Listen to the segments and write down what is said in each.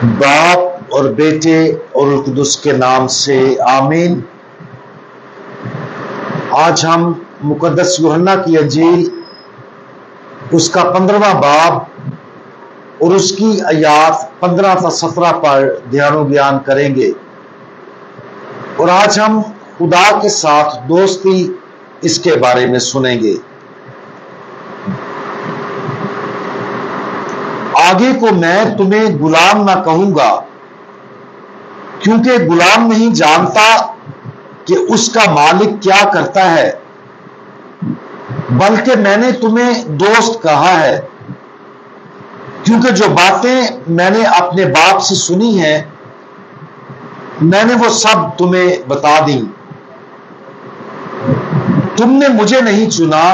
باپ اور بیٹے اور روح القدس کے نام سے آمین۔ آج ہم مقدس یوحنا کی انجیل اس کا 15واں باب اور اس کی آیات 15 تا 17 پر دھیان و بیان کریں گے، اور آج ہم خدا کے ساتھ دوستی اس کے بارے میں سنیں گے۔ آگے کو میں تمہیں غلام نہ کہوں گا، کیونکہ غلام نہیں جانتا کہ اس کا مالک کیا کرتا ہے، بلکہ میں نے تمہیں دوست کہا ہے، کیونکہ جو باتیں میں نے اپنے باپ سے سنی ہیں میں نے وہ سب تمہیں بتا دی۔ تم نے مجھے نہیں چنا،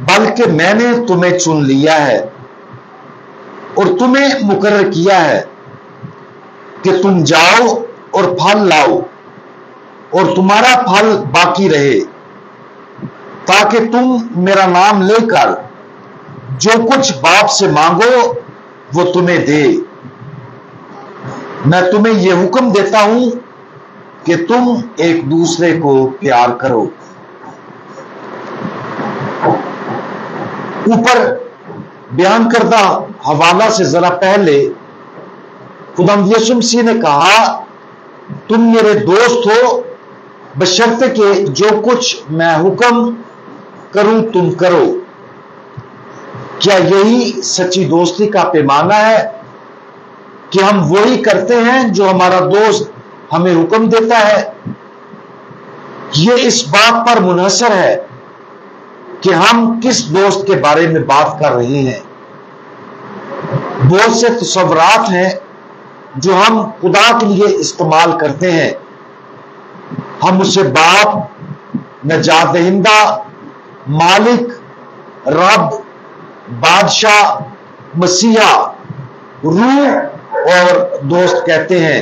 بلکہ میں نے تمہیں چن لیا ہے اور تمہیں مقرر کیا ہے کہ تم جاؤ اور پھل لاؤ اور تمہارا پھل باقی رہے، تاکہ تم میرا نام لے کر جو کچھ باپ سے مانگو وہ تمہیں دے۔ میں تمہیں یہ حکم دیتا ہوں کہ تم ایک دوسرے کو پیار کرو۔ اوپر بیان کردہ حوالہ سے ذرا پہلے خداوند یسوع مسیح نے کہا تم میرے دوست ہو بشرطے کہ جو کچھ میں حکم کروں تم کرو۔ کیا یہی سچی دوستی کا پیمانہ ہے کہ ہم وہی کرتے ہیں جو ہمارا دوست ہمیں حکم دیتا ہے؟ یہ اس بات پر منحصر ہے کہ ہم کس دوست کے بارے میں بات کر رہے ہیں۔ بہت سے تصورات ہیں جو ہم خدا کے لیے استعمال کرتے ہیں۔ ہم اسے باپ، نجات دہندہ، مالک، رب، بادشاہ، مسیحا، روح اور دوست کہتے ہیں۔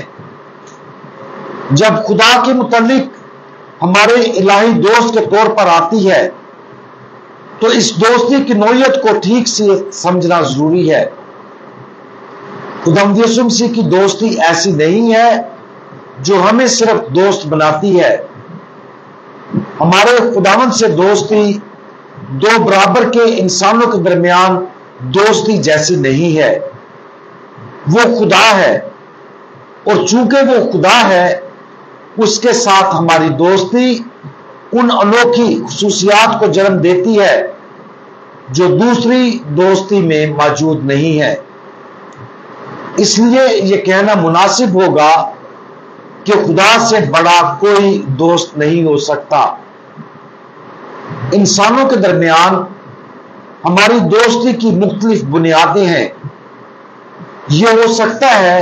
جب خدا کے متعلق ہمارے الہی دوست کے طور پر آتی ہے تو اس دوستی کی نوعیت کو ٹھیک سے سمجھنا ضروری ہے۔ خداوند یسوع مسیح کی دوستی ایسی نہیں ہے جو ہمیں صرف دوست بناتی ہے۔ ہمارے خداوند سے دوستی دو برابر کے انسانوں کے درمیان دوستی جیسی نہیں ہے۔ وہ خدا ہے، اور چونکہ وہ خدا ہے اس کے ساتھ ہماری دوستی ان انوکھی خصوصیات کو جنم دیتی ہے جو دوسری دوستی میں موجود نہیں ہے۔ اس لیے یہ کہنا مناسب ہوگا کہ خدا سے بڑا کوئی دوست نہیں ہو سکتا۔ انسانوں کے درمیان ہماری دوستی کی مختلف بنیادیں ہیں۔ یہ ہو سکتا ہے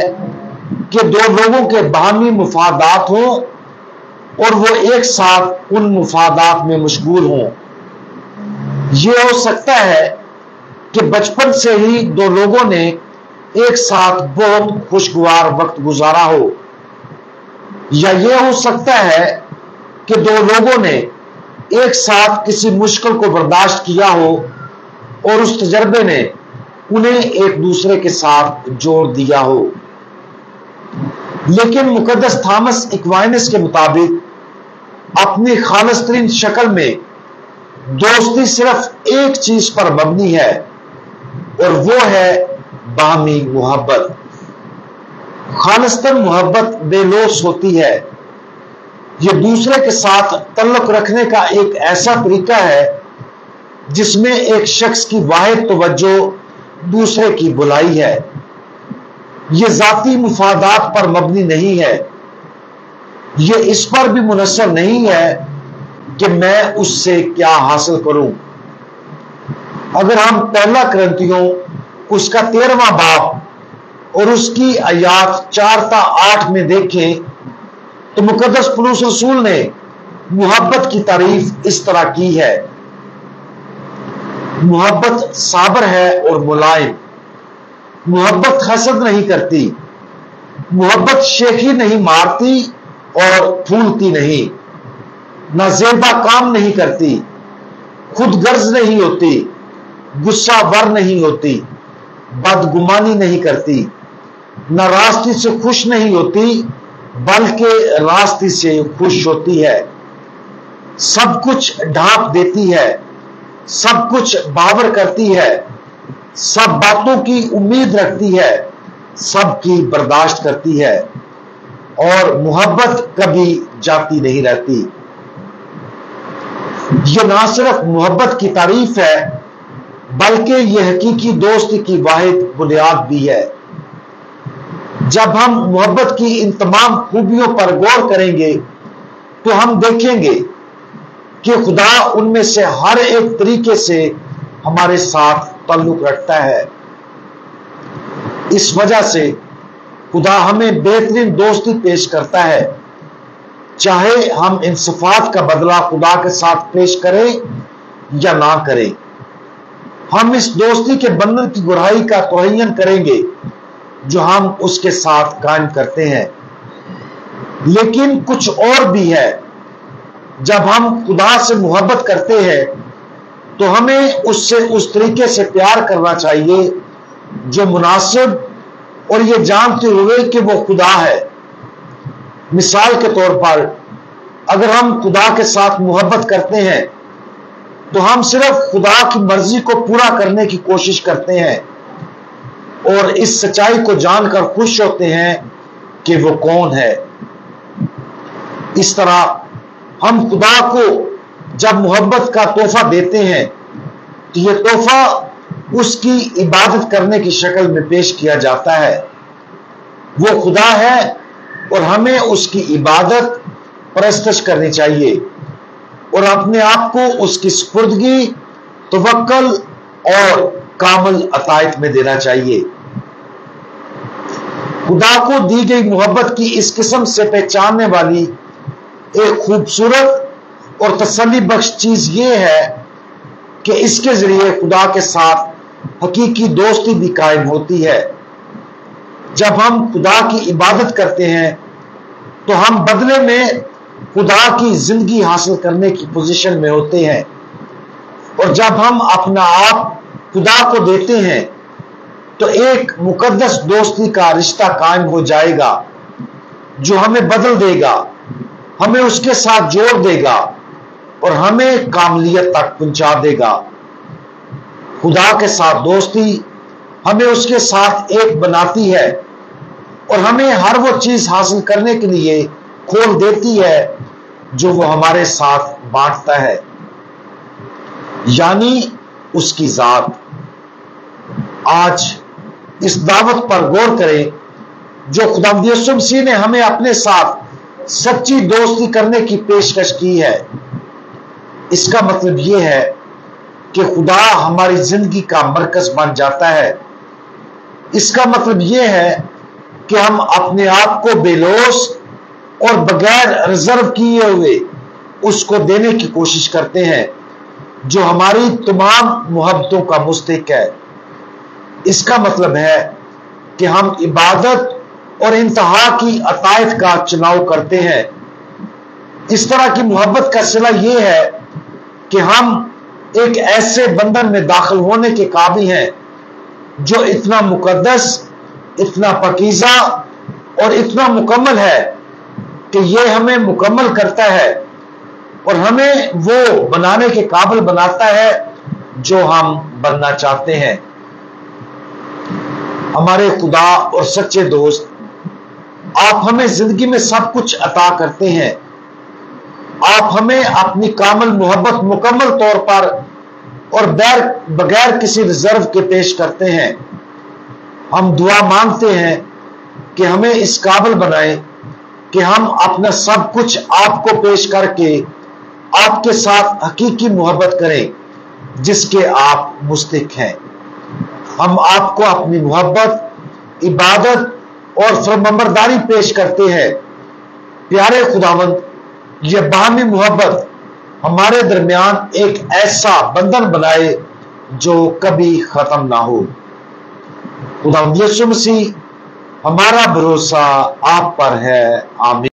کہ دو لوگوں کے باہمی مفادات ہوں اور وہ ایک ساتھ ان مفادات میں مشغول ہوں۔ یہ ہو سکتا ہے کہ بچپن سے ہی دو لوگوں نے ایک ساتھ بہت خوشگوار وقت گزارا ہو، یا یہ ہو سکتا ہے کہ دو لوگوں نے ایک ساتھ کسی مشکل کو برداشت کیا ہو اور اس تجربے نے انہیں ایک دوسرے کے ساتھ جوڑ دیا ہو۔ لیکن مقدس تھامس ایکوائنس کے مطابق اپنی خالص ترین شکل میں دوستی صرف ایک چیز پر مبنی ہے، اور وہ ہے باہمی محبت۔ خالصتاً محبت بے لوث ہوتی ہے۔ یہ دوسرے کے ساتھ تعلق رکھنے کا ایک ایسا طریقہ ہے جس میں ایک شخص کی واحد توجہ دوسرے کی بھلائی ہے۔ یہ ذاتی مفادات پر مبنی نہیں ہے۔ یہ اس پر بھی منحصر نہیں ہے کہ میں اس سے کیا حاصل کروں۔ اگر ہم پہلا کرنتیوں اس کا 13واں باب اور اس کی آیات 4 تا 8 میں دیکھیں تو مقدس پولس رسول نے محبت کی تعریف اس طرح کی ہے۔ محبت صابر ہے اور ملائم، محبت حسد نہیں کرتی، محبت شیخی نہیں مارتی اور پھولتی نہیں، نہ زیبا کام نہیں کرتی، خود غرض نہیں ہوتی، غصہ ور نہیں ہوتی، بدگمانی نہیں کرتی، نہ راستے سے خوش نہیں ہوتی بلکہ راستے سے خوش ہوتی ہے، سب کچھ ڈھانپ دیتی ہے، سب کچھ باور کرتی ہے، سب باتوں کی امید رکھتی ہے، سب کی برداشت کرتی ہے، اور محبت کبھی جاتی نہیں رہتی۔ یہ نہ صرف محبت کی تعریف ہے بلکہ یہ حقیقی دوستی کی واحد بنیاد بھی ہے۔ جب ہم محبت کی ان تمام خوبیوں پر غور کریں گے تو ہم دیکھیں گے کہ خدا ان میں سے ہر ایک طریقے سے ہمارے ساتھ تعلق رکھتا ہے۔ اس وجہ سے خدا ہمیں بہترین دوستی پیش کرتا ہے، چاہے ہم ان صفات کا بدلہ خدا کے ساتھ پیش کریں یا نہ کریں۔ ہم اس دوستی کے بندھن کی گہرائی کا تعین کریں گے جو ہم اس کے ساتھ قائم کرتے ہیں۔ لیکن کچھ اور بھی ہے، جب ہم خدا سے محبت کرتے ہیں تو ہمیں اس سے اس طریقے سے پیار کرنا چاہیے جو مناسب اور یہ جانتے ہوئے کہ وہ خدا ہے۔ مثال کے طور پر اگر ہم خدا کے ساتھ محبت کرتے ہیں تو ہم صرف خدا کی مرضی کو پورا کرنے کی کوشش کرتے ہیں اور اس سچائی کو جان کر خوش ہوتے ہیں کہ وہ کون ہے۔ اس طرح ہم خدا کو جب محبت کا تحفہ دیتے ہیں تو یہ تحفہ اس کی عبادت کرنے کی شکل میں پیش کیا جاتا ہے۔ وہ خدا ہے اور ہمیں اس کی عبادت پرستش کرنی چاہیے اور اپنے آپ کو اس کی سپردگی، توکل اور کامل اطاعت میں دینا چاہیے۔ خدا کو دی گئی محبت کی اس قسم سے پہچاننے والی ایک خوبصورت اور تسلی بخش چیز یہ ہے کہ اس کے ذریعے خدا کے ساتھ حقیقی دوستی بھی قائم ہوتی ہے۔ جب ہم خدا کی عبادت کرتے ہیں تو ہم بدلے میں خدا کی زندگی حاصل کرنے کی پوزیشن میں ہوتے ہیں، اور جب ہم اپنا آپ خدا کو دیتے ہیں تو ایک مقدس دوستی کا رشتہ قائم ہو جائے گا جو ہمیں بدل دے گا، ہمیں اس کے ساتھ جوڑ دے گا اور ہمیں کاملیت تک پہنچا دے گا۔ خدا کے ساتھ دوستی ہمیں اس کے ساتھ ایک بناتی ہے اور ہمیں ہر وہ چیز حاصل کرنے کے لیے کھول دیتی ہے جو وہ ہمارے ساتھ بانٹتا ہے، یعنی اس کی ذات۔ آج اس دعوت پر غور کریں جو خداوند یسوع مسیح نے ہمیں اپنے ساتھ سچی دوستی کرنے کی پیشکش کی ہے۔ اس کا مطلب یہ ہے کہ خدا ہماری زندگی کا مرکز بن جاتا ہے۔ اس کا مطلب یہ ہے کہ ہم اپنے آپ کو بے لوث اور بغیر ریزرو کیے ہوئے اس کو دینے کی کوشش کرتے ہیں جو ہماری تمام محبتوں کا مستحق ہے۔ اس کا مطلب ہے کہ ہم عبادت اور انتہا کی اطاعت کا چناؤ کرتے ہیں۔ اس طرح کی محبت کا صلہ یہ ہے کہ ہم ایک ایسے بندھن میں داخل ہونے کے قابل ہیں جو اتنا مقدس، اتنا پاکیزہ اور اتنا مکمل ہے کہ یہ ہمیں مکمل کرتا ہے اور ہمیں وہ بنانے کے قابل بناتا ہے جو ہم بننا چاہتے ہیں۔ ہمارے خدا اور سچے دوست، آپ ہمیں زندگی میں سب کچھ عطا کرتے ہیں۔ آپ ہمیں اپنی کامل محبت مکمل طور پر اور بغیر کسی ریزرو کے پیش کرتے ہیں۔ ہم دعا مانگتے ہیں کہ ہمیں اس قابل بنائیں کہ ہم اپنا سب کچھ آپ کو پیش کر کے آپ کے ساتھ حقیقی محبت کریں جس کے آپ مستحق ہیں۔ ہم آپ کو اپنی محبت، عبادت اور فرمانبرداری پیش کرتے ہیں۔ پیارے خداوند، یہ باہمی محبت ہمارے درمیان ایک ایسا بندھن بنائے جو کبھی ختم نہ ہو۔ خداوند یسوع مسیح، ہمارا بھروسہ آپ پر ہے۔ آمین۔